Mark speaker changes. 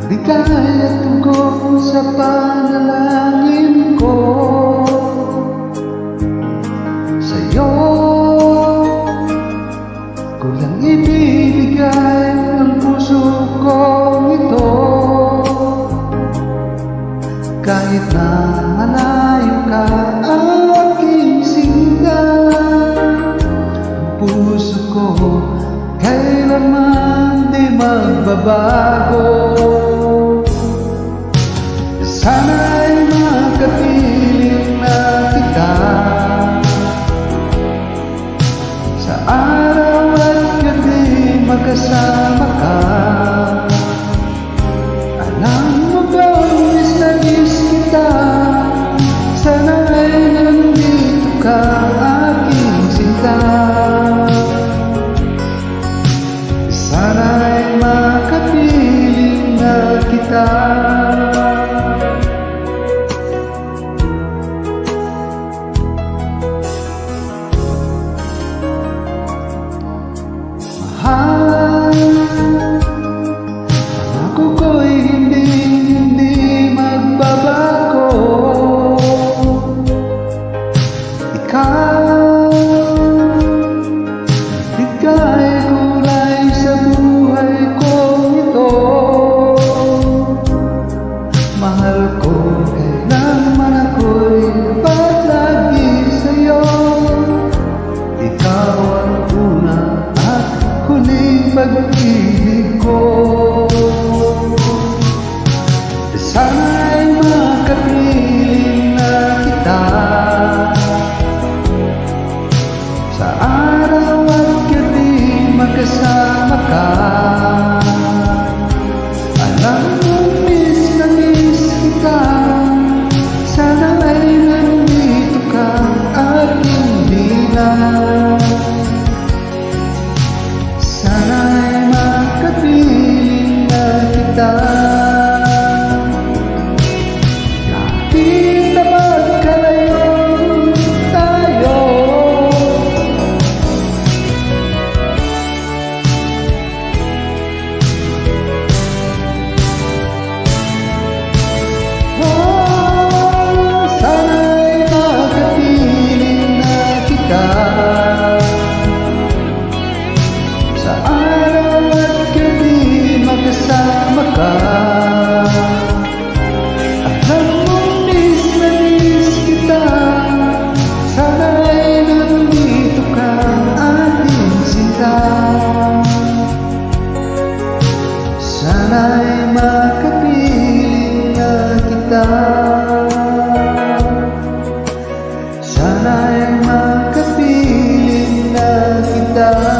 Speaker 1: Bigay at tugon sa panalangin ko. Sa'yo ko lang ibibigay ang puso ko ito. Kahit na malayo ka, aking sinta, puso ko kailanman di magbabago. Sana'y makapiling na kita sa araw at gabi, magkasama ka. Alam mo ba, miss na miss kita, sana'y nandito ka, aking sinta. Sana'y makapiling na kita. Mahal, ako ko'y hindi magbabago. Ikaw, bigay kulay sa buhay ko ito. Mahal ko, kailanman ako'y paglagi sa'yo. Ikaw ang una at huling pag-ibig ko. Sana'y makapiling na kita sa araw at gabi, magkasama ka. Alam mo, miss na miss kita, sana'y nandito ka, aking bilang. Sana'y makapiling na kita. Kahit na magkalayo tayo, sana'y makapiling na kita sa araw at gabi, magkasama ka. Alam mo, miss na miss kita, sana'y nandito ka, ating sinta. Sana'y makapiling na kita. Sana'y makapiling na kita.